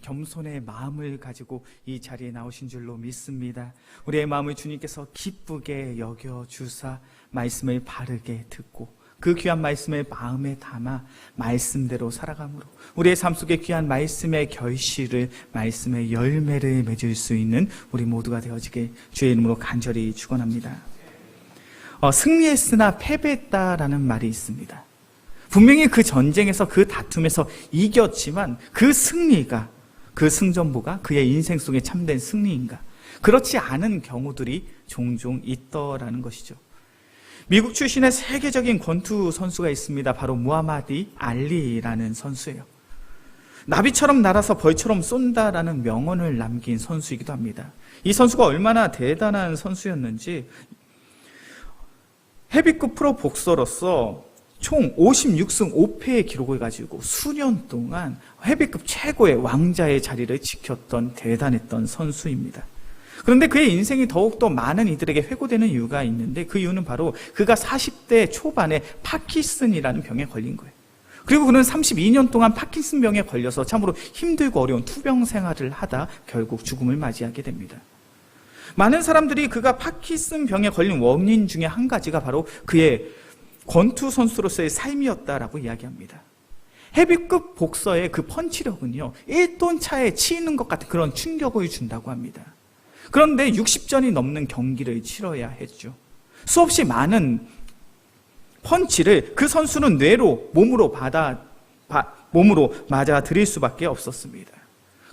겸손의 마음을 가지고 이 자리에 나오신 줄로 믿습니다. 우리의 마음을 주님께서 기쁘게 여겨주사 말씀을 바르게 듣고 그 귀한 말씀을 마음에 담아 말씀대로 살아감으로 우리의 삶 속에 귀한 말씀의 결실을, 말씀의 열매를 맺을 수 있는 우리 모두가 되어지길 주의 이름으로 간절히 축원합니다. 승리했으나 패배했다라는 말이 있습니다. 분명히 그 전쟁에서, 그 다툼에서 이겼지만 그 승리가, 그 승전보가 그의 인생 속에 참된 승리인가? 그렇지 않은 경우들이 종종 있더라는 것이죠. 미국 출신의 세계적인 권투 선수가 있습니다. 바로 무하마드 알리라는 선수예요. 나비처럼 날아서 벌처럼 쏜다라는 명언을 남긴 선수이기도 합니다. 이 선수가 얼마나 대단한 선수였는지 헤비급 프로 복서로서 총 56승 5패의 기록을 가지고 수년 동안 헤비급 최고의 왕자의 자리를 지켰던 대단했던 선수입니다. 그런데 그의 인생이 더욱더 많은 이들에게 회고되는 이유가 있는데 그 이유는 바로 그가 40대 초반에 파킨슨이라는 병에 걸린 거예요. 그리고 그는 32년 동안 파킨슨 병에 걸려서 참으로 힘들고 어려운 투병 생활을 하다 결국 죽음을 맞이하게 됩니다. 많은 사람들이 그가 파킨슨 병에 걸린 원인 중에 한 가지가 바로 그의 권투 선수로서의 삶이었다라고 이야기합니다. 헤비급 복서의 그 펀치력은요, 1톤 차에 치이는 것 같은 그런 충격을 준다고 합니다. 그런데 60전이 넘는 경기를 치러야 했죠. 수없이 많은 펀치를 그 선수는 뇌로, 몸으로 맞아 들일 수밖에 없었습니다.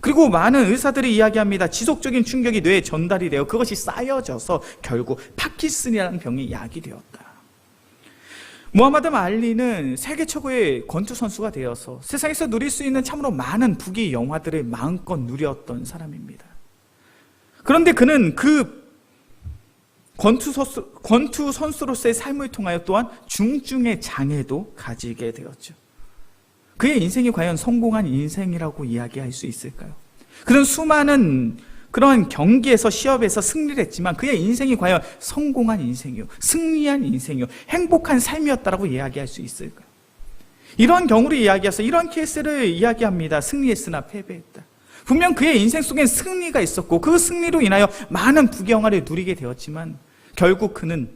그리고 많은 의사들이 이야기합니다. 지속적인 충격이 뇌에 전달이 되어 그것이 쌓여져서 결국 파킨슨이라는 병이 약이 되었다. 무하마드 알리는 세계 최고의 권투 선수가 되어서 세상에서 누릴 수 있는 참으로 많은 부귀 영화들을 마음껏 누렸던 사람입니다. 그런데 그는 그 권투 선수로서의 삶을 통하여 또한 중증의 장애도 가지게 되었죠. 그의 인생이 과연 성공한 인생이라고 이야기할 수 있을까요? 그는 수많은 그런 경기에서, 시합에서 승리를 했지만 그의 인생이 과연 성공한 인생이요, 승리한 인생이요, 행복한 삶이었다라고 이야기할 수 있을까요? 이러한 경우를 이야기해서 이런 케이스를 이야기합니다. 승리했으나 패배했다. 분명 그의 인생 속엔 승리가 있었고 그 승리로 인하여 많은 부경화를 누리게 되었지만 결국 그는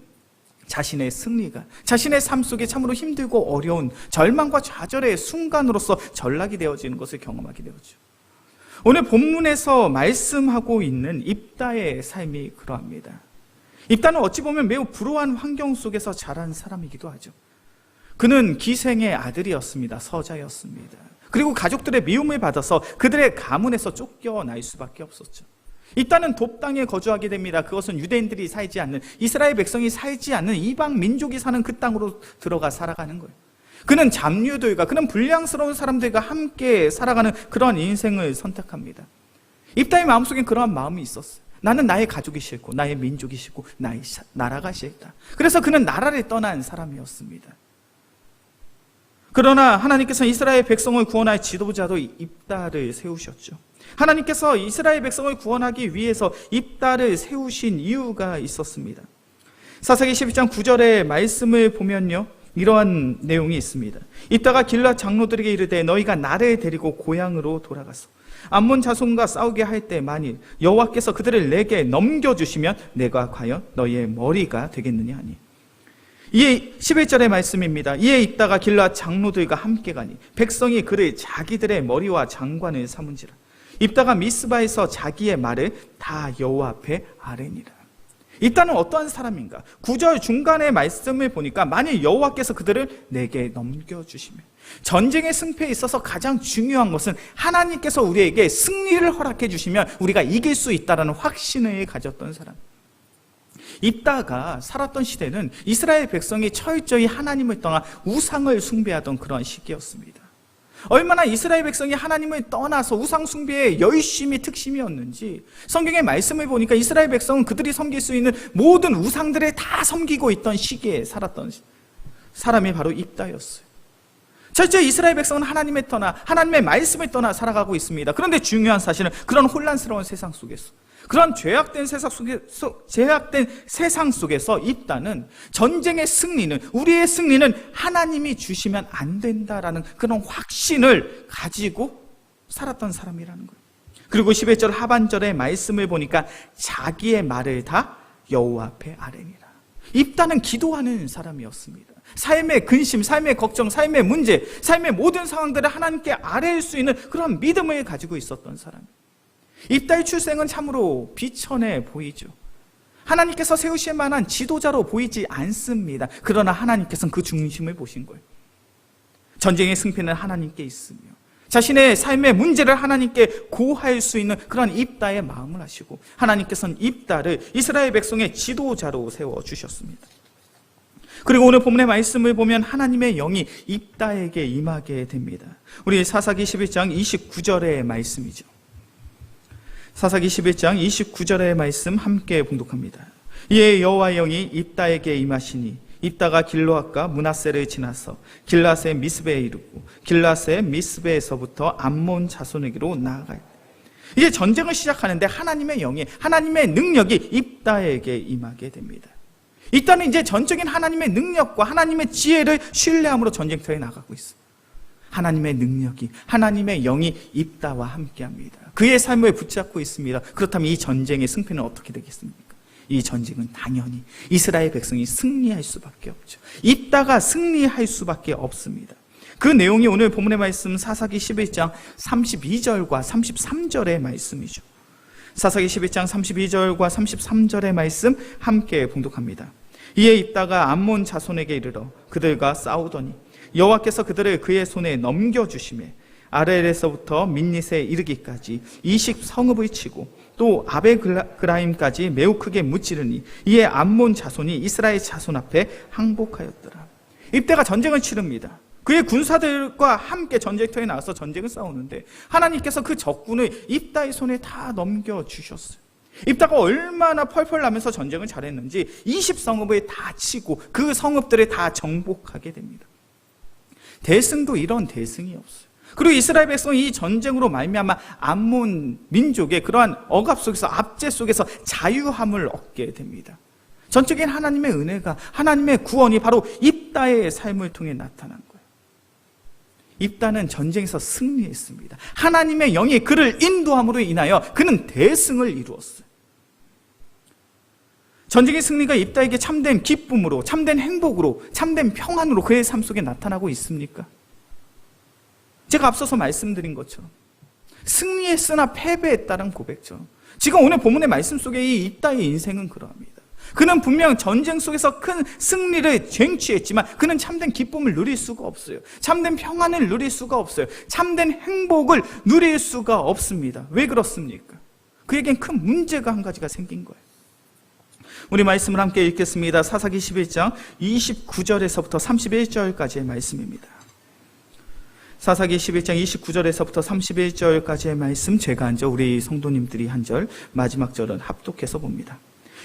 자신의 승리가 자신의 삶 속에 참으로 힘들고 어려운 절망과 좌절의 순간으로서 전락이 되어지는 것을 경험하게 되었죠. 오늘 본문에서 말씀하고 있는 입다의 삶이 그러합니다. 입다는 어찌 보면 매우 불우한 환경 속에서 자란 사람이기도 하죠. 그는 기생의 아들이었습니다. 서자였습니다. 그리고 가족들의 미움을 받아서 그들의 가문에서 쫓겨날 수밖에 없었죠. 입다는 돕당에 거주하게 됩니다. 그것은 유대인들이 살지 않는, 이스라엘 백성이 살지 않는 이방 민족이 사는 그 땅으로 들어가 살아가는 거예요. 그는 잡류들과, 그는 불량스러운 사람들과 함께 살아가는 그런 인생을 선택합니다. 입다의 마음속엔 그러한 마음이 있었어요. 나는 나의 가족이 싫고 나의 민족이 싫고 나의 나라가 싫다. 그래서 그는 나라를 떠난 사람이었습니다. 그러나 하나님께서 이스라엘 백성을 구원할 지도자로 입다를 세우셨죠. 하나님께서 이스라엘 백성을 구원하기 위해서 입다를 세우신 이유가 있었습니다. 사사기 12장 9절의 말씀을 보면요, 이러한 내용이 있습니다. 입다가 길앗 장로들에게 이르되 너희가 나를 데리고 고향으로 돌아가서 암몬 자손과 싸우게 할 때 만일 여호와께서 그들을 내게 넘겨주시면 내가 과연 너희의 머리가 되겠느냐 하니, 이에 11절의 말씀입니다. 이에 입다가 길앗 장로들과 함께 가니 백성이 그를 자기들의 머리와 장관을 삼은지라. 입다가 미스바에서 자기의 말을 다 여호와 앞에 아뢰니라. 입다는 어떠한 사람인가? 9절 중간의 말씀을 보니까 만일 여호와께서 그들을 내게 넘겨주시면, 전쟁의 승패에 있어서 가장 중요한 것은 하나님께서 우리에게 승리를 허락해 주시면 우리가 이길 수 있다는 확신을 가졌던 사람. 입다가 살았던 시대는 이스라엘 백성이 철저히 하나님을 떠나 우상을 숭배하던 그런 시기였습니다. 얼마나 이스라엘 백성이 하나님을 떠나서 우상 숭배에 열심히 특심이었는지 성경의 말씀을 보니까 이스라엘 백성은 그들이 섬길 수 있는 모든 우상들을 다 섬기고 있던 시기에 살았던 사람이 바로 입다였어요. 철저히 이스라엘 백성은 하나님을 떠나, 하나님의 말씀을 떠나 살아가고 있습니다. 그런데 중요한 사실은 그런 혼란스러운 세상 속에서, 그런 죄악된 세상 속에서 입다는 전쟁의 승리는, 우리의 승리는 하나님이 주시면 안 된다라는 그런 확신을 가지고 살았던 사람이라는 거예요. 그리고 11절 하반절의 말씀을 보니까 자기의 말을 다 여호와 앞에 아뢰니라. 입다는 기도하는 사람이었습니다. 삶의 근심, 삶의 걱정, 삶의 문제, 삶의 모든 상황들을 하나님께 아뢰일 수 있는 그런 믿음을 가지고 있었던 사람이에요. 입다의 출생은 참으로 비천해 보이죠. 하나님께서 세우실 만한 지도자로 보이지 않습니다. 그러나 하나님께서는 그 중심을 보신 거예요. 전쟁의 승패는 하나님께 있으며 자신의 삶의 문제를 하나님께 고할 수 있는 그런 입다의 마음을 하시고 하나님께서는 입다를 이스라엘 백성의 지도자로 세워주셨습니다. 그리고 오늘 본문의 말씀을 보면 하나님의 영이 입다에게 임하게 됩니다. 우리 사사기 11장 29절의 말씀이죠. 사사기 11장 29절의 말씀 함께 봉독합니다. 이에 여호와의 영이 입다에게 임하시니 입다가 길르앗과 므낫세를 지나서 길르앗의 미스베에 이르고 길르앗의 미스베에서부터 암몬 자손에게로 나아가요. 이제 전쟁을 시작하는데 하나님의 영이, 하나님의 능력이 입다에게 임하게 됩니다. 입다는 이제 전적인 하나님의 능력과 하나님의 지혜를 신뢰함으로 전쟁터에 나가고 있어요. 하나님의 능력이, 하나님의 영이 입다와 함께합니다. 그의 삶을 붙잡고 있습니다. 그렇다면 이 전쟁의 승패는 어떻게 되겠습니까? 이 전쟁은 당연히 이스라엘 백성이 승리할 수밖에 없죠. 입다가 승리할 수밖에 없습니다. 그 내용이 오늘 본문의 말씀 사사기 11장 32절과 33절의 말씀이죠. 사사기 11장 32절과 33절의 말씀 함께 봉독합니다. 이에 입다가 암몬 자손에게 이르러 그들과 싸우더니 여호와께서 그들을 그의 손에 넘겨주시매 아렐에서부터 민닛에 이르기까지 20성읍을 치고 또 아베그라임까지 매우 크게 무찌르니 이에 암몬 자손이 이스라엘 자손 앞에 항복하였더라. 입다가 전쟁을 치릅니다. 그의 군사들과 함께 전쟁터에 나와서 전쟁을 싸우는데 하나님께서 그 적군을 입다의 손에 다 넘겨주셨어요. 입다가 얼마나 펄펄 나면서 전쟁을 잘했는지 20성읍을 다 치고 그 성읍들을 다 정복하게 됩니다. 대승도 이런 대승이 없어요. 그리고 이스라엘 백성이 이 전쟁으로 말미암아 암몬 민족의 그러한 억압 속에서 압제 속에서 자유함을 얻게 됩니다. 전적인 하나님의 은혜가, 하나님의 구원이 바로 입다의 삶을 통해 나타난 거예요. 입다는 전쟁에서 승리했습니다. 하나님의 영이 그를 인도함으로 인하여 그는 대승을 이루었어요. 전쟁의 승리가 입다에게 참된 기쁨으로, 참된 행복으로, 참된 평안으로 그의 삶 속에 나타나고 있습니까? 제가 앞서서 말씀드린 것처럼 승리했으나 패배했다는 고백처럼 지금 오늘 본문의 말씀 속에 이 입다의 인생은 그러합니다. 그는 분명 전쟁 속에서 큰 승리를 쟁취했지만 그는 참된 기쁨을 누릴 수가 없어요. 참된 평안을 누릴 수가 없어요. 참된 행복을 누릴 수가 없습니다. 왜 그렇습니까? 그에겐 큰 문제가 한 가지가 생긴 거예요. 우리 말씀을 함께 읽겠습니다. 사사기 11장 29절에서부터 31절까지의 말씀입니다. 사사기 11장 29절에서부터 31절까지의 말씀 제가 한 절, 우리 성도님들이 한 절, 마지막 절은 합독해서 봅니다.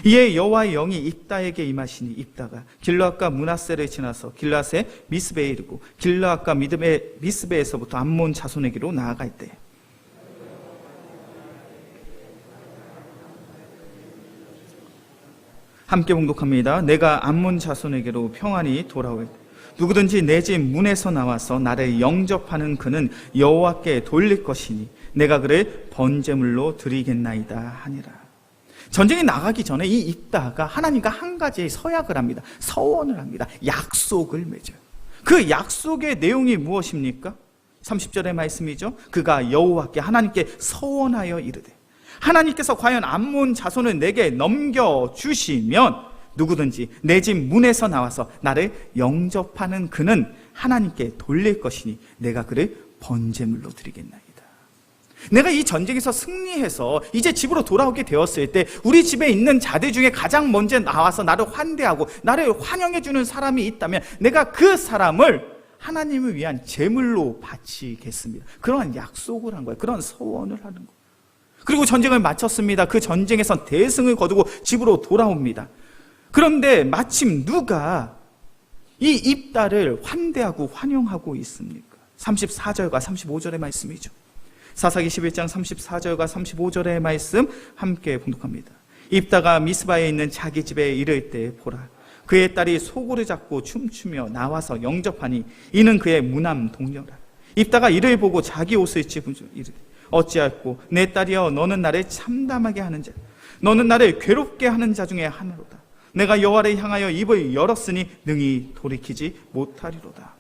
이에 여호와의 영이 입다에게 임하시니 입다가 길르앗과 므낫세를 지나서 길르앗의 미스베에 이르고 길르앗과 미스베에서부터 암몬 자손에게로 나아갈 때 함께 봉독합니다. 내가 암몬 자손에게로 평안히 돌아올 때 누구든지 내 집 문에서 나와서 나를 영접하는 그는 여호와께 돌릴 것이니 내가 그를 번제물로 드리겠나이다 하니라. 전쟁에 나가기 전에 이 입다가 하나님과 한 가지의 서약을 합니다. 서원을 합니다. 약속을 맺어요. 그 약속의 내용이 무엇입니까? 30절의 말씀이죠. 그가 여호와께 하나님께 서원하여 이르되 하나님께서 과연 암몬 자손을 내게 넘겨주시면 누구든지 내 집 문에서 나와서 나를 영접하는 그는 하나님께 돌릴 것이니 내가 그를 번제물로 드리겠나이다. 내가 이 전쟁에서 승리해서 이제 집으로 돌아오게 되었을 때 우리 집에 있는 자들 중에 가장 먼저 나와서 나를 환대하고 나를 환영해주는 사람이 있다면 내가 그 사람을 하나님을 위한 제물로 바치겠습니다. 그런 약속을 한 거예요. 그런 서원을 하는 거예요. 그리고 전쟁을 마쳤습니다. 그 전쟁에서 대승을 거두고 집으로 돌아옵니다. 그런데 마침 누가 이 입다를 환대하고 환영하고 있습니까? 34절과 35절의 말씀이죠. 사사기 11장 34절과 35절의 말씀 함께 봉독합니다. 입다가 미스바에 있는 자기 집에 이를 때 보라 그의 딸이 소고를 잡고 춤추며 나와서 영접하니 이는 그의 무남 동료라. 입다가 이를 보고 자기 옷을 찢으며 이르되 어찌하였고 내 딸이여 너는 나를 참담하게 하는 자 너는 나를 괴롭게 하는 자 중에 하나로다. 내가 여호와를 향하여 입을 열었으니 능히 돌이키지 못하리로다.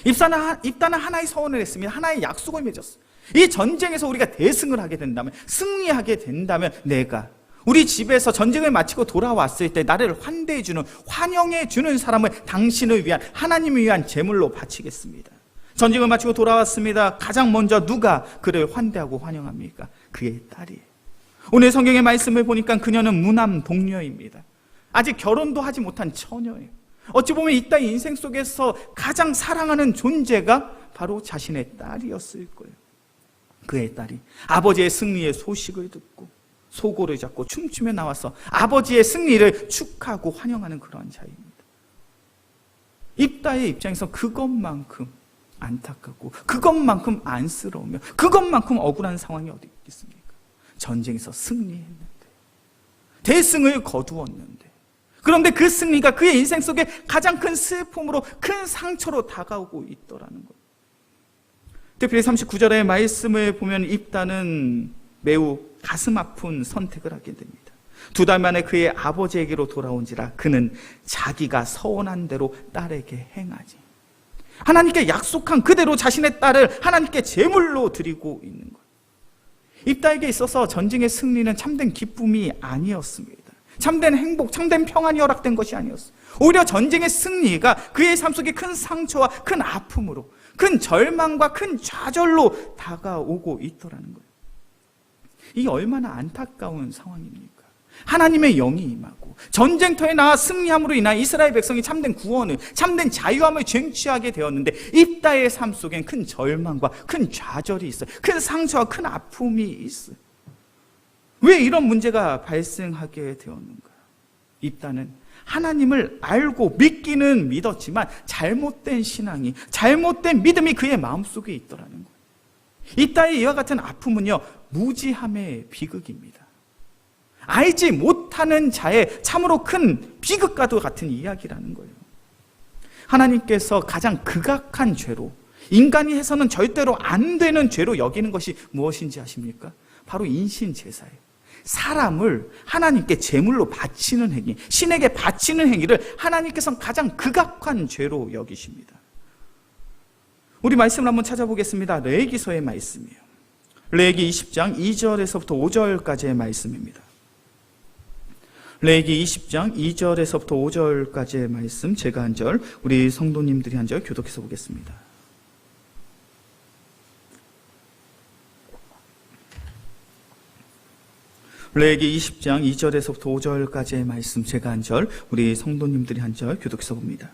입다는 하나의 서원을 했습니다. 하나의 약속을 맺었어요. 이 전쟁에서 우리가 대승을 하게 된다면, 승리하게 된다면 내가 우리 집에서 전쟁을 마치고 돌아왔을 때 나를 환대해주는, 환영해주는 사람을 당신을 위한, 하나님을 위한 제물로 바치겠습니다. 전쟁을 마치고 돌아왔습니다. 가장 먼저 누가 그를 환대하고 환영합니까? 그의 딸이에요. 오늘 성경의 말씀을 보니까 그녀는 무남 동녀입니다. 아직 결혼도 하지 못한 처녀예요. 어찌 보면 이 딸의 인생 속에서 가장 사랑하는 존재가 바로 자신의 딸이었을 거예요. 그의 딸이 아버지의 승리의 소식을 듣고 소고를 잡고 춤추며 나와서 아버지의 승리를 축하하고 환영하는 그러한 자입니다. 입다의 입장에서 그것만큼 안타깝고 그것만큼 안쓰러우며 그것만큼 억울한 상황이 어디 있겠습니까? 전쟁에서 승리했는데, 대승을 거두었는데, 그런데 그 승리가 그의 인생 속에 가장 큰 슬픔으로, 큰 상처로 다가오고 있더라는 거예요. 특별히 39절의 말씀을 보면 입다는 매우 가슴 아픈 선택을 하게 됩니다. 2달 만에 그의 아버지에게로 돌아온지라 그는 자기가 서원한 대로 딸에게 행하지. 하나님께 약속한 그대로 자신의 딸을 하나님께 제물로 드리고 있는 거예요. 입다에게 있어서 전쟁의 승리는 참된 기쁨이 아니었습니다. 참된 행복, 참된 평안이 허락된 것이 아니었어요. 오히려 전쟁의 승리가 그의 삶 속에 큰 상처와 큰 아픔으로, 큰 절망과 큰 좌절로 다가오고 있더라는 거예요. 이게 얼마나 안타까운 상황입니까? 하나님의 영이 임하고 전쟁터에 나와 승리함으로 인한 이스라엘 백성이 참된 구원을, 참된 자유함을 쟁취하게 되었는데 입다의 삶 속엔 큰 절망과 큰 좌절이 있어요. 큰 상처와 큰 아픔이 있어요. 왜 이런 문제가 발생하게 되었는가? 입다는 하나님을 알고 믿기는 믿었지만 잘못된 신앙이, 잘못된 믿음이 그의 마음속에 있더라는 거예요. 입다의 이와 같은 아픔은요, 무지함의 비극입니다. 알지 못하는 자의 참으로 큰 비극과도 같은 이야기라는 거예요. 하나님께서 가장 극악한 죄로, 인간이 해서는 절대로 안 되는 죄로 여기는 것이 무엇인지 아십니까? 바로 인신제사예요. 사람을 하나님께 제물로 바치는 행위, 신에게 바치는 행위를 하나님께서는 가장 극악한 죄로 여기십니다. 우리 말씀을 한번 찾아보겠습니다. 레위기서의 말씀이에요. 레위기 20장 2절에서부터 5절까지의 말씀입니다. 레위기 20장 2절에서부터 5절까지의 말씀, 제가 한 절, 우리 성도님들이 한 절 교독해서 보겠습니다. 레위기 20장 2절에서부터 5절까지의 말씀, 제가 한 절, 우리 성도님들이 한 절 교독해서 봅니다.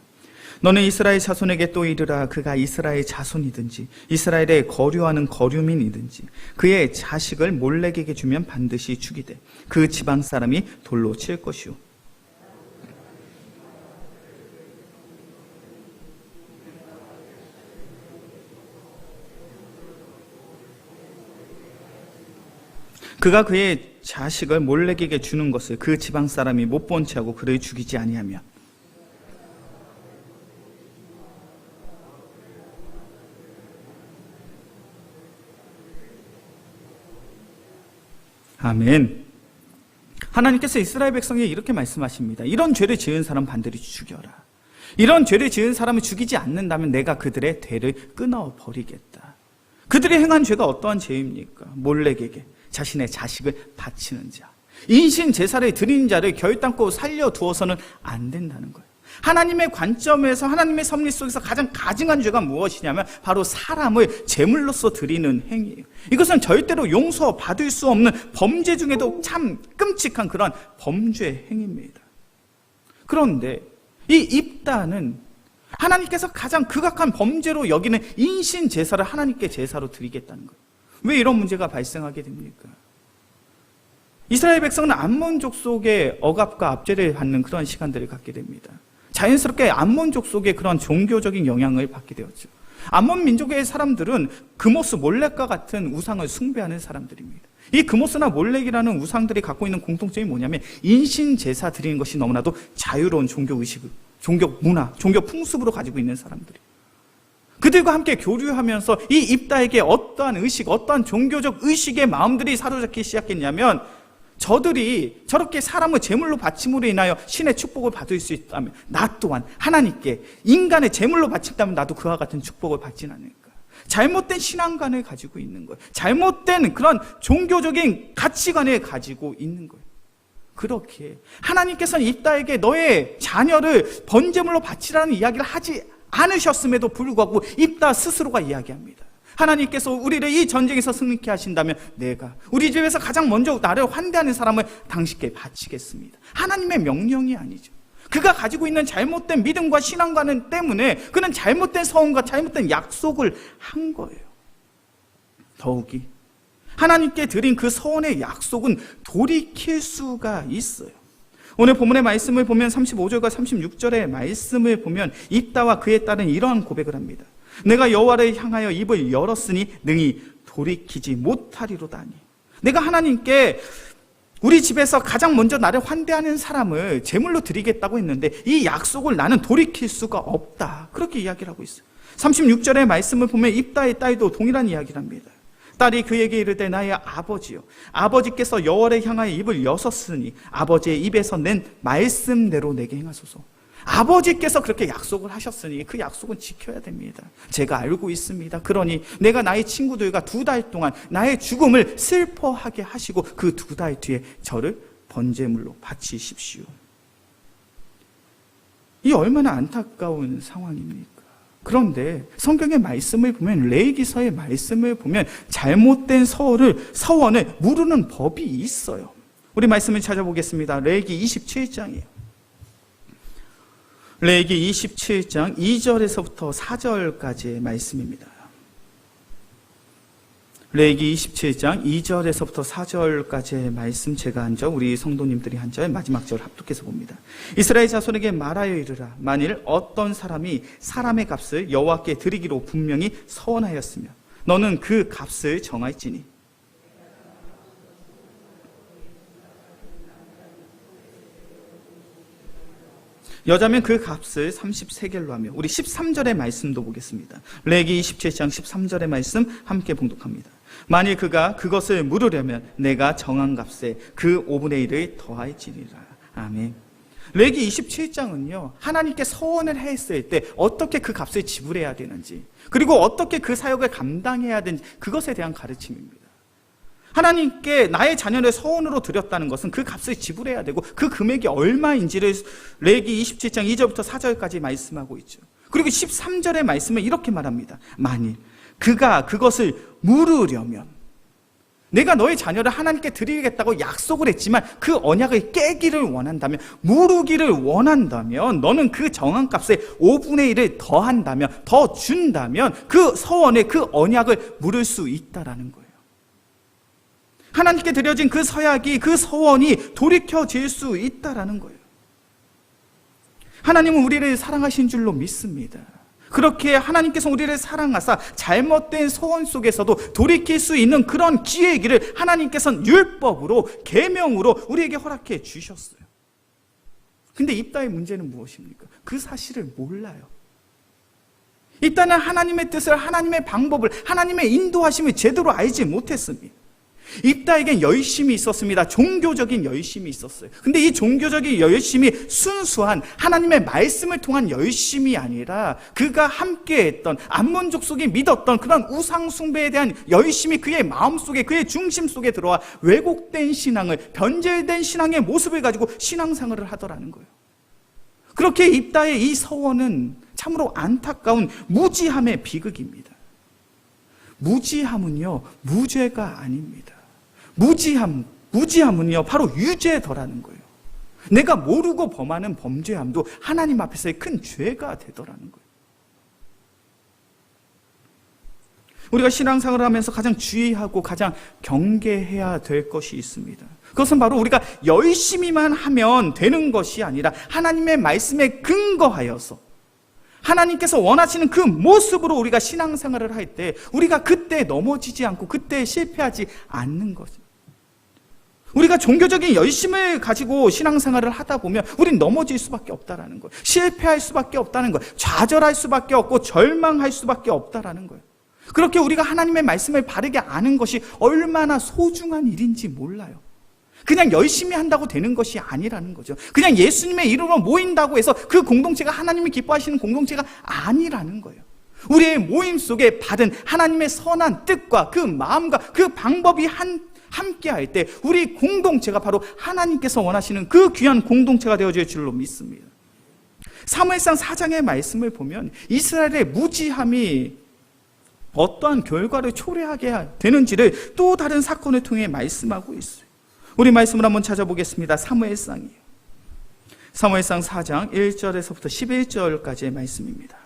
너는 이스라엘 자손에게 또 이르라. 그가 이스라엘 자손이든지 이스라엘에 거류하는 거류민이든지 그의 자식을 몰렉에게 주면 반드시 죽이되 그 지방 사람이 돌로 칠 것이요. 그가 그의 자식을 몰렉에게 주는 것을 그 지방 사람이 못 본 채하고 그를 죽이지 아니하며 아멘. 하나님께서 이스라엘 백성에게 이렇게 말씀하십니다. 이런 죄를 지은 사람 반드시 죽여라. 이런 죄를 지은 사람을 죽이지 않는다면 내가 그들의 대를 끊어버리겠다. 그들이 행한 죄가 어떠한 죄입니까? 몰렉에게 자신의 자식을 바치는 자, 인신 제사를 드리는 자를 결단코 살려두어서는 안 된다는 거예요. 하나님의 관점에서, 하나님의 섭리 속에서 가장 가증한 죄가 무엇이냐면 바로 사람을 제물로서 드리는 행위예요. 이것은 절대로 용서받을 수 없는 범죄 중에도 참 끔찍한 그런 범죄 행위입니다. 그런데 이 입다는 하나님께서 가장 극악한 범죄로 여기는 인신 제사를 하나님께 제사로 드리겠다는 거예요. 왜 이런 문제가 발생하게 됩니까? 이스라엘 백성은 암몬족 속의 억압과 압제를 받는 그런 시간들을 갖게 됩니다. 자연스럽게 암몬족 속의 그런 종교적인 영향을 받게 되었죠. 암몬 민족의 사람들은 그모스, 몰렉과 같은 우상을 숭배하는 사람들입니다. 이 그모스나 몰렉이라는 우상들이 갖고 있는 공통점이 뭐냐면 인신 제사 드리는 것이 너무나도 자유로운 종교 의식을, 종교 문화, 종교 풍습으로 가지고 있는 사람들이에요. 그들과 함께 교류하면서 이 입다에게 어떠한 의식, 어떠한 종교적 의식의 마음들이 사로잡기 시작했냐면, 저들이 저렇게 사람을 제물로 바침으로 인하여 신의 축복을 받을 수 있다면 나 또한 하나님께 인간의 제물로 바친다면 나도 그와 같은 축복을 받진 않을까. 잘못된 신앙관을 가지고 있는 거예요. 잘못된 그런 종교적인 가치관을 가지고 있는 거예요. 그렇게 하나님께서는 입다에게 너의 자녀를 번제물로 바치라는 이야기를 하지 않으셨음에도 불구하고 입다 스스로가 이야기합니다. 하나님께서 우리를 이 전쟁에서 승리케 하신다면 내가 우리 집에서 가장 먼저 나를 환대하는 사람을 당신께 바치겠습니다. 하나님의 명령이 아니죠. 그가 가지고 있는 잘못된 믿음과 신앙관은 때문에 그는 잘못된 서원과 잘못된 약속을 한 거예요. 더욱이 하나님께 드린 그 서원의 약속은 돌이킬 수가 있어요. 오늘 본문의 말씀을 보면 35절과 36절의 말씀을 보면 입다와 그의 딸은 이러한 고백을 합니다. 내가 여호와를 향하여 입을 열었으니 능히 돌이키지 못하리로다니. 내가 하나님께 우리 집에서 가장 먼저 나를 환대하는 사람을 제물로 드리겠다고 했는데 이 약속을 나는 돌이킬 수가 없다. 그렇게 이야기를 하고 있어요. 36절의 말씀을 보면 입다의 딸도 동일한 이야기를 합니다. 딸이 그에게 이르되 나의 아버지요, 아버지께서 여호와를 향하여 입을 여셨으니 아버지의 입에서 낸 말씀대로 내게 행하소서. 아버지께서 그렇게 약속을 하셨으니 그 약속은 지켜야 됩니다. 제가 알고 있습니다. 그러니 내가 나의 친구들과 2달 동안 나의 죽음을 슬퍼하게 하시고 그 2달 뒤에 저를 번제물로 바치십시오. 이 얼마나 안타까운 상황입니까? 그런데 성경의 말씀을 보면, 레위기서의 말씀을 보면 잘못된 서원을 무르는 법이 있어요. 우리 말씀을 찾아보겠습니다. 레위기 27장이에요. 레위기 27장 2절에서부터 4절까지의 말씀입니다. 레위기 27장 2절에서부터 4절까지의 말씀, 제가 한 절, 우리 성도님들이 한 절, 마지막 절 합독해서 봅니다. 이스라엘 자손에게 말하여 이르라. 만일 어떤 사람이 사람의 값을 여호와께 드리기로 분명히 서원하였으며 너는 그 값을 정할지니 여자면 그 값을 30세겔로 하며, 우리 13절의 말씀도 보겠습니다. 레위기 27장 13절의 말씀 함께 봉독합니다. 만일 그가 그것을 물으려면 내가 정한 값에 그 5분의 1을 더할지니라. 아멘. 레위기 27장은요, 하나님께 서원을 했을 때 어떻게 그 값을 지불해야 되는지, 그리고 어떻게 그 사역을 감당해야 되는지, 그것에 대한 가르침입니다. 하나님께 나의 자녀를 서원으로 드렸다는 것은 그 값을 지불해야 되고 그 금액이 얼마인지를 레위기 27장 2절부터 4절까지 말씀하고 있죠. 그리고 13절의 말씀은 이렇게 말합니다. 만일 그가 그것을 물으려면, 내가 너의 자녀를 하나님께 드리겠다고 약속을 했지만 그 언약을 깨기를 원한다면, 물으기를 원한다면, 너는 그 정한 값에 5분의 1을 더한다면, 더 준다면 그 서원에, 그 언약을 물을 수 있다라는 거예요. 하나님께 드려진 그 서약이, 그 서원이 돌이켜질 수 있다라는 거예요. 하나님은 우리를 사랑하신 줄로 믿습니다. 그렇게 하나님께서 우리를 사랑하사 잘못된 서원 속에서도 돌이킬 수 있는 그런 기회이기를 하나님께서는 율법으로, 계명으로 우리에게 허락해 주셨어요. 근데 입다의 문제는 무엇입니까? 그 사실을 몰라요. 입다는 하나님의 뜻을, 하나님의 방법을, 하나님의 인도하심을 제대로 알지 못했습니다. 입다에겐 열심이 있었습니다. 종교적인 열심이 있었어요. 근데 이 종교적인 열심이 순수한 하나님의 말씀을 통한 열심이 아니라 그가 함께했던, 암몬 족속이 믿었던 그런 우상 숭배에 대한 열심이 그의 마음속에, 그의 중심 속에 들어와 왜곡된 신앙을, 변절된 신앙의 모습을 가지고 신앙생활을 하더라는 거예요. 그렇게 입다의 이 서원은 참으로 안타까운 무지함의 비극입니다. 무지함은요, 무죄가 아닙니다. 무지함은요, 바로 유죄더라는 거예요. 내가 모르고 범하는 범죄함도 하나님 앞에서의 큰 죄가 되더라는 거예요. 우리가 신앙생활을 하면서 가장 주의하고 가장 경계해야 될 것이 있습니다. 그것은 바로 우리가 열심히만 하면 되는 것이 아니라 하나님의 말씀에 근거하여서 하나님께서 원하시는 그 모습으로 우리가 신앙생활을 할 때 우리가 그때 넘어지지 않고 그때 실패하지 않는 거죠. 우리가 종교적인 열심을 가지고 신앙생활을 하다 보면 우린 넘어질 수밖에 없다라는 거예요. 실패할 수밖에 없다는 거예요. 좌절할 수밖에 없고 절망할 수밖에 없다라는 거예요. 그렇게 우리가 하나님의 말씀을 바르게 아는 것이 얼마나 소중한 일인지 몰라요. 그냥 열심히 한다고 되는 것이 아니라는 거죠. 그냥 예수님의 이름으로 모인다고 해서 그 공동체가 하나님이 기뻐하시는 공동체가 아니라는 거예요. 우리의 모임 속에 받은 하나님의 선한 뜻과 그 마음과 그 방법이 함께 할 때 우리 공동체가 바로 하나님께서 원하시는 그 귀한 공동체가 되어질 줄로 믿습니다. 사무엘상 4장의 말씀을 보면 이스라엘의 무지함이 어떠한 결과를 초래하게 되는지를 또 다른 사건을 통해 말씀하고 있어요. 우리 말씀을 한번 찾아보겠습니다. 사무엘상 4장 1절에서부터 11절까지의 말씀입니다.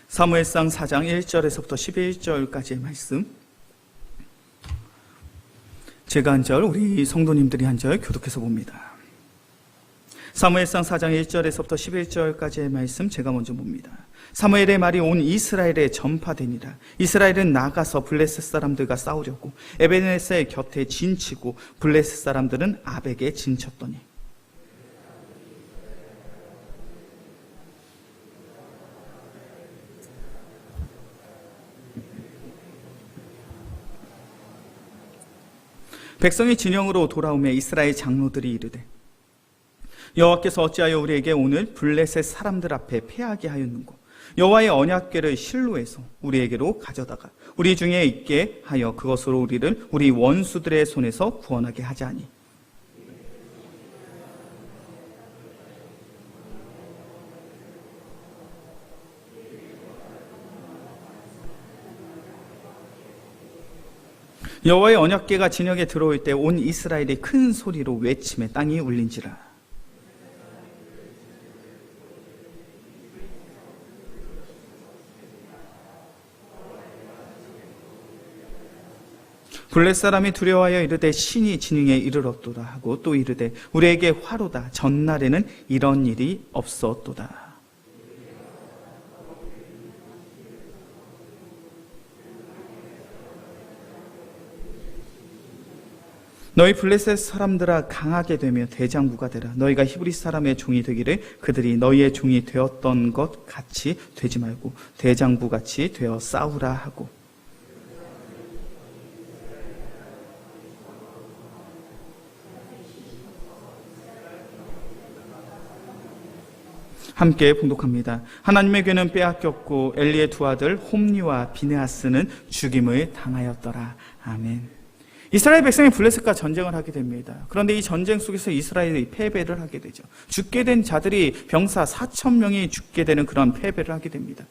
사무엘상 4장 1절에서부터 11절까지의 말씀, 제가 한 절, 우리 성도님들이 한 절 교독해서 봅니다. 사무엘상 4장 1절에서부터 11절까지의 말씀 제가 먼저 봅니다. 사무엘의 말이 온 이스라엘에 전파되니라. 이스라엘은 나가서 블레셋 사람들과 싸우려고 에베네셀 곁에 진치고 블레셋 사람들은 아벡에 진쳤더니 백성이 진영으로 돌아오며 이스라엘 장로들이 이르되 여호와께서 어찌하여 우리에게 오늘 블레셋 사람들 앞에 패하게 하였는고 여호와의 언약궤를 실로에서 우리에게로 가져다가 우리 중에 있게 하여 그것으로 우리를 우리 원수들의 손에서 구원하게 하자니 여호와의 언약궤가 진영에 들어올 때 온 이스라엘이 큰 소리로 외치며 땅이 울린지라. 블레셋 사람이 두려워하여 이르되 신이 진영에 이르렀도다 하고 또 이르되 우리에게 화로다. 전날에는 이런 일이 없었도다. 너희 블레셋 사람들아 강하게 되며 대장부가 되라. 너희가 히브리 사람의 종이 되기를 그들이 너희의 종이 되었던 것 같이 되지 말고 대장부 같이 되어 싸우라 하고 함께 봉독합니다. 하나님의 궤는 빼앗겼고 엘리의 두 아들 홈니와 비느하스는 죽임을 당하였더라. 아멘. 이스라엘 백성이 블레셋과 전쟁을 하게 됩니다. 그런데 이 전쟁 속에서 이스라엘이 패배를 하게 되죠. 죽게 된 자들이 병사 4,000명이 죽게 되는 그런 패배를 하게 됩니다.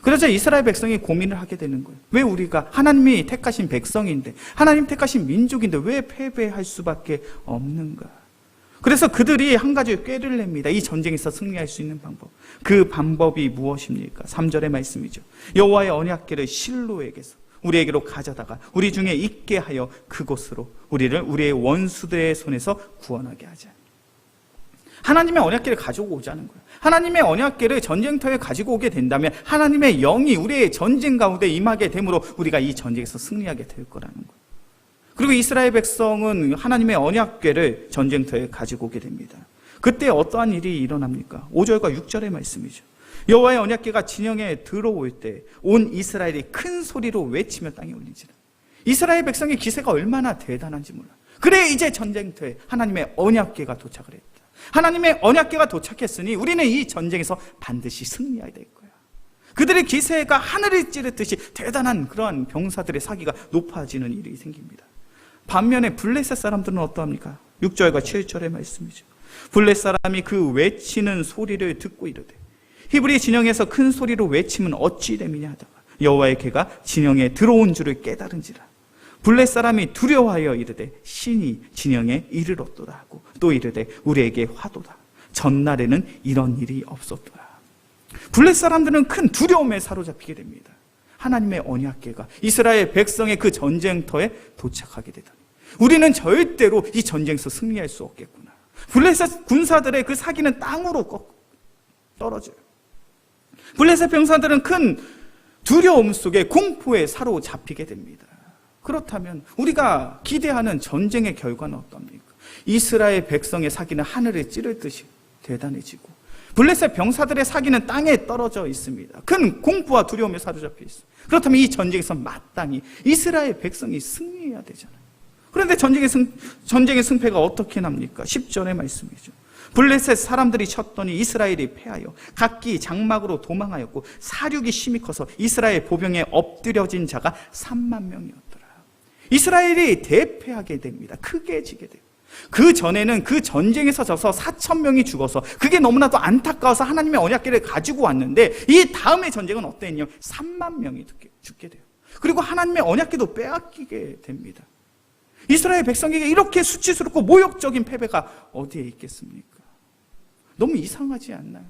그래서 이스라엘 백성이 고민을 하게 되는 거예요. 왜 우리가 하나님이 택하신 백성인데 하나님 택하신 민족인데 왜 패배할 수밖에 없는가? 그래서 그들이 한 가지 꾀를 냅니다. 이 전쟁에서 승리할 수 있는 방법. 그 방법이 무엇입니까? 3절의 말씀이죠. 여호와의 언약궤를 실로에게서 우리에게로 가져다가 우리 중에 있게 하여 그곳으로 우리를 우리의 원수들의 손에서 구원하게 하자. 하나님의 언약궤를 가지고 오자는 거예요. 하나님의 언약궤를 전쟁터에 가지고 오게 된다면 하나님의 영이 우리의 전쟁 가운데 임하게 되므로 우리가 이 전쟁에서 승리하게 될 거라는 거예요. 그리고 이스라엘 백성은 하나님의 언약궤를 전쟁터에 가지고 오게 됩니다. 그때 어떠한 일이 일어납니까? 5절과 6절의 말씀이죠. 여호와의 언약궤가 진영에 들어올 때 온 이스라엘이 큰 소리로 외치며 땅에 울리지라. 이스라엘 백성의 기세가 얼마나 대단한지 몰라. 그래 이제 전쟁터에 하나님의 언약궤가 도착을 했다. 하나님의 언약궤가 도착했으니 우리는 이 전쟁에서 반드시 승리해야 될 거야. 그들의 기세가 하늘을 찌르듯이 대단한 그러한 병사들의 사기가 높아지는 일이 생깁니다. 반면에 블레셋 사람들은 어떠합니까? 6절과 7절의 말씀이죠. 블레셋 사람이 그 외치는 소리를 듣고 이르되 히브리 진영에서 큰 소리로 외치면 어찌 됨이냐 하다가 여호와의 궤가 진영에 들어온 줄을 깨달은지라. 블레셋 사람이 두려워하여 이르되 신이 진영에 이르렀도다 하고 또 이르되 우리에게 화도다. 전날에는 이런 일이 없었더라. 블레셋 사람들은 큰 두려움에 사로잡히게 됩니다. 하나님의 언약궤가 이스라엘 백성의 그 전쟁터에 도착하게 되더니 우리는 절대로 이 전쟁에서 승리할 수 없겠구나. 블레셋 군사들의 그 사기는 땅으로 떨어져요. 블레셋 병사들은 큰 두려움 속에 공포에 사로잡히게 됩니다. 그렇다면 우리가 기대하는 전쟁의 결과는 어떻습니까? 이스라엘 백성의 사기는 하늘에 찌를 듯이 대단해지고 블레셋 병사들의 사기는 땅에 떨어져 있습니다. 큰 공포와 두려움에 사로잡혀 있습니다. 그렇다면 이 전쟁에서 마땅히 이스라엘 백성이 승리해야 되잖아요. 그런데 전쟁의 승패가 어떻게 납니까? 10절의 말씀이죠. 블레셋 사람들이 쳤더니 이스라엘이 패하여 각기 장막으로 도망하였고 사륙이 심히 커서 이스라엘 보병에 엎드려진 자가 3만 명이었더라. 이스라엘이 대패하게 됩니다. 크게 지게 돼요. 그 전에는 그 전쟁에서 져서 4천 명이 죽어서 그게 너무나도 안타까워서 하나님의 언약궤를 가지고 왔는데 이 다음의 전쟁은 어땠냐? 3만 명이 죽게 돼요. 그리고 하나님의 언약궤도 빼앗기게 됩니다. 이스라엘 백성에게 이렇게 수치스럽고 모욕적인 패배가 어디에 있겠습니까? 너무 이상하지 않나요?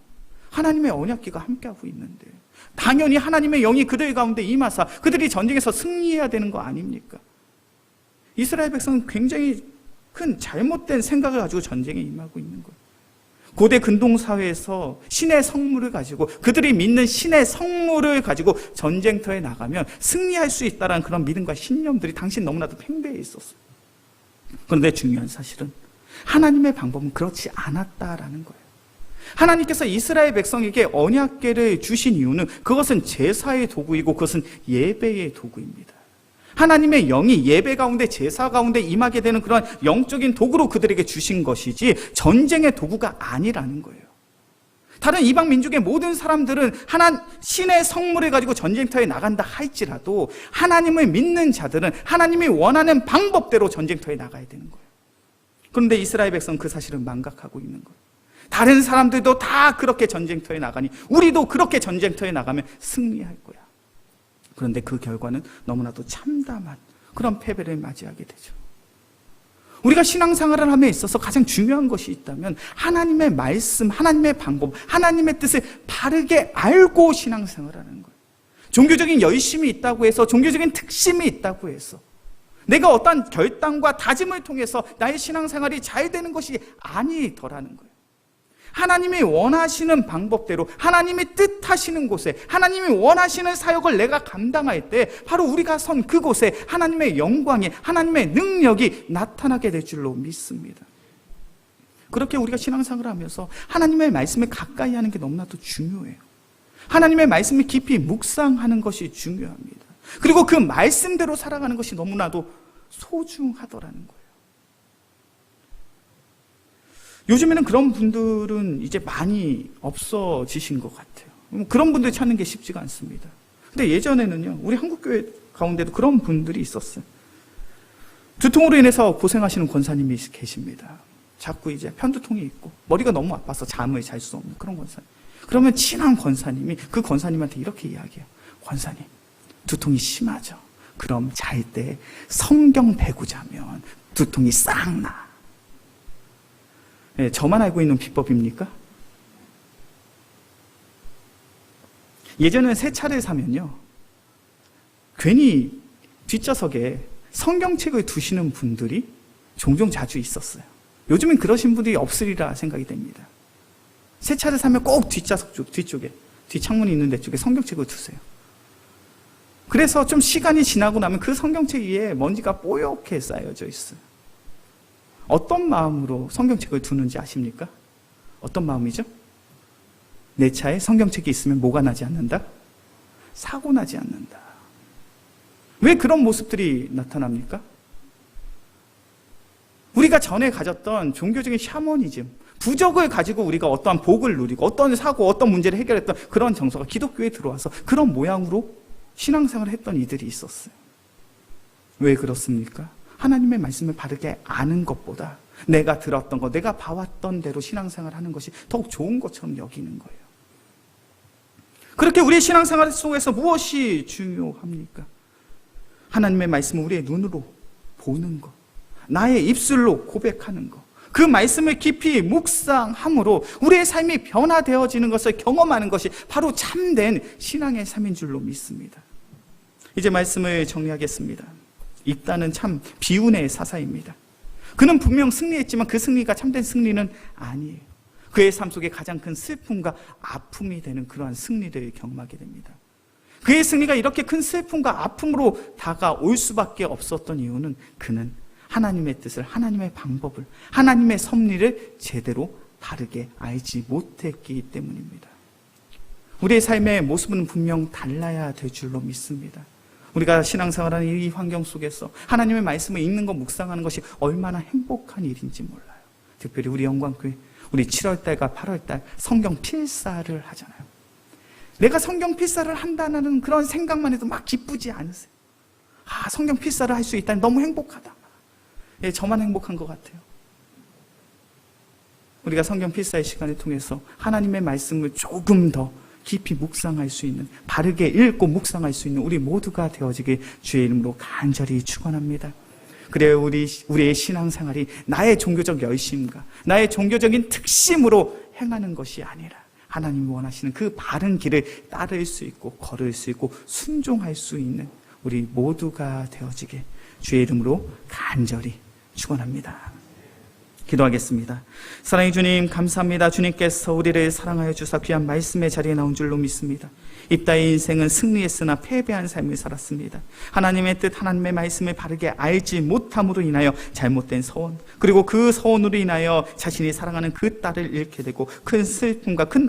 하나님의 언약궤가 함께하고 있는데 당연히 하나님의 영이 그들 가운데 임하사 그들이 전쟁에서 승리해야 되는 거 아닙니까? 이스라엘 백성은 굉장히 큰 잘못된 생각을 가지고 전쟁에 임하고 있는 거예요. 고대 근동사회에서 신의 성물을 가지고 그들이 믿는 신의 성물을 가지고 전쟁터에 나가면 승리할 수 있다는 그런 믿음과 신념들이 당시 너무나도 팽배해 있었어요. 그런데 중요한 사실은 하나님의 방법은 그렇지 않았다라는 거예요. 하나님께서 이스라엘 백성에게 언약궤를 주신 이유는 그것은 제사의 도구이고 그것은 예배의 도구입니다. 하나님의 영이 예배 가운데 제사 가운데 임하게 되는 그런 영적인 도구로 그들에게 주신 것이지 전쟁의 도구가 아니라는 거예요. 다른 이방 민족의 모든 사람들은 신의 성물을 가지고 전쟁터에 나간다 할지라도 하나님을 믿는 자들은 하나님이 원하는 방법대로 전쟁터에 나가야 되는 거예요. 그런데 이스라엘 백성은 그 사실을 망각하고 있는 거예요. 다른 사람들도 다 그렇게 전쟁터에 나가니 우리도 그렇게 전쟁터에 나가면 승리할 거야. 그런데 그 결과는 너무나도 참담한 그런 패배를 맞이하게 되죠. 우리가 신앙생활을 함에 있어서 가장 중요한 것이 있다면 하나님의 말씀, 하나님의 방법, 하나님의 뜻을 바르게 알고 신앙생활하는 거예요. 종교적인 열심이 있다고 해서, 종교적인 특심이 있다고 해서 내가 어떠한 결단과 다짐을 통해서 나의 신앙생활이 잘 되는 것이 아니더라는 거예요. 하나님이 원하시는 방법대로 하나님이 뜻하시는 곳에 하나님이 원하시는 사역을 내가 감당할 때 바로 우리가 선 그곳에 하나님의 영광이, 하나님의 능력이 나타나게 될 줄로 믿습니다. 그렇게 우리가 신앙생활을 하면서 하나님의 말씀에 가까이 하는 게 너무나도 중요해요. 하나님의 말씀을 깊이 묵상하는 것이 중요합니다. 그리고 그 말씀대로 살아가는 것이 너무나도 소중하더라는 거예요. 요즘에는 그런 분들은 이제 많이 없어지신 것 같아요. 그런 분들 찾는 게 쉽지가 않습니다. 근데 예전에는요, 우리 한국교회 가운데도 그런 분들이 있었어요. 두통으로 인해서 고생하시는 권사님이 계십니다. 자꾸 이제 편두통이 있고 머리가 너무 아파서 잠을 잘 수 없는 그런 권사님. 그러면 친한 권사님이 그 권사님한테 이렇게 이야기해요. 권사님, 두통이 심하죠. 그럼 잘 때 성경 베고 자면 두통이 싹 나. 네, 저만 알고 있는 비법입니까? 예전에 새 차를 사면요, 괜히 뒷좌석에 성경책을 두시는 분들이 종종 자주 있었어요. 요즘엔 그러신 분들이 없으리라 생각이 됩니다. 새 차를 사면 꼭 뒷좌석 뒤쪽에, 뒷창문이 있는 데 쪽에 성경책을 두세요. 그래서 좀 시간이 지나고 나면 그 성경책 위에 먼지가 뽀얗게 쌓여져 있어요. 어떤 마음으로 성경책을 두는지 아십니까? 어떤 마음이죠? 내 차에 성경책이 있으면 뭐가 나지 않는다? 사고 나지 않는다. 왜 그런 모습들이 나타납니까? 우리가 전에 가졌던 종교적인 샤머니즘, 부적을 가지고 우리가 어떠한 복을 누리고 어떤 사고, 어떤 문제를 해결했던 그런 정서가 기독교에 들어와서 그런 모양으로 신앙생활을 했던 이들이 있었어요. 왜 그렇습니까? 하나님의 말씀을 바르게 아는 것보다 내가 들었던 것, 내가 봐왔던 대로 신앙생활을 하는 것이 더욱 좋은 것처럼 여기는 거예요. 그렇게 우리의 신앙생활 속에서 무엇이 중요합니까? 하나님의 말씀을 우리의 눈으로 보는 것, 나의 입술로 고백하는 것, 그 말씀을 깊이 묵상함으로 우리의 삶이 변화되어지는 것을 경험하는 것이 바로 참된 신앙의 삶인 줄로 믿습니다. 이제 말씀을 정리하겠습니다. 입다는 참 비운의 사사입니다. 그는 분명 승리했지만 그 승리가 참된 승리는 아니에요. 그의 삶 속에 가장 큰 슬픔과 아픔이 되는 그러한 승리를 경험하게 됩니다. 그의 승리가 이렇게 큰 슬픔과 아픔으로 다가올 수밖에 없었던 이유는 그는 하나님의 뜻을, 하나님의 방법을, 하나님의 섭리를 제대로 바르게 알지 못했기 때문입니다. 우리의 삶의 모습은 분명 달라야 될 줄로 믿습니다. 우리가 신앙생활하는 이 환경 속에서 하나님의 말씀을 읽는 것, 묵상하는 것이 얼마나 행복한 일인지 몰라요. 특별히 우리 영광교회, 우리 7월달과 8월달 성경 필사를 하잖아요. 내가 성경 필사를 한다는 그런 생각만 해도 막 기쁘지 않으세요? 성경 필사를 할 수 있다니 너무 행복하다. 예, 저만 행복한 것 같아요. 우리가 성경 필사의 시간을 통해서 하나님의 말씀을 조금 더 깊이 묵상할 수 있는, 바르게 읽고 묵상할 수 있는 우리 모두가 되어지길 주의 이름으로 간절히 축원합니다. 그래야 우리의 신앙생활이 나의 종교적 열심과 나의 종교적인 특심으로 행하는 것이 아니라 하나님이 원하시는 그 바른 길을 따를 수 있고 걸을 수 있고 순종할 수 있는 우리 모두가 되어지길 주의 이름으로 간절히 축원합니다. 기도하겠습니다. 사랑의 주님, 감사합니다. 주님께서 우리를 사랑하여 주사 귀한 말씀의 자리에 나온 줄로 믿습니다. 입다의 인생은 승리했으나 패배한 삶을 살았습니다. 하나님의 뜻, 하나님의 말씀을 바르게 알지 못함으로 인하여 잘못된 서원, 그리고 그 서원으로 인하여 자신이 사랑하는 그 딸을 잃게 되고 큰 슬픔과 큰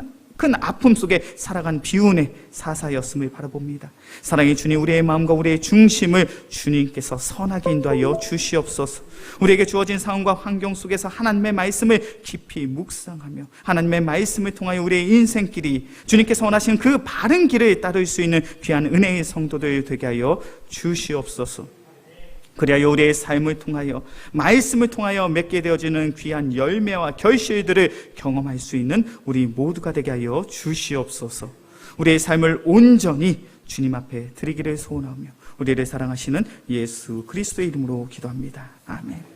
아픔 속에 살아간 비운의 사사였음을 바라봅니다. 사랑의 주님, 우리의 마음과 우리의 중심을 주님께서 선하게 인도하여 주시옵소서. 우리에게 주어진 상황과 환경 속에서 하나님의 말씀을 깊이 묵상하며 하나님의 말씀을 통하여 우리의 인생길이 주님께서 원하시는 그 바른 길을 따를 수 있는 귀한 은혜의 성도들 되게 하여 주시옵소서. 그리하여 우리의 삶을 통하여, 말씀을 통하여 맺게 되어지는 귀한 열매와 결실들을 경험할 수 있는 우리 모두가 되게 하여 주시옵소서. 우리의 삶을 온전히 주님 앞에 드리기를 소원하며 우리를 사랑하시는 예수 그리스도의 이름으로 기도합니다. 아멘.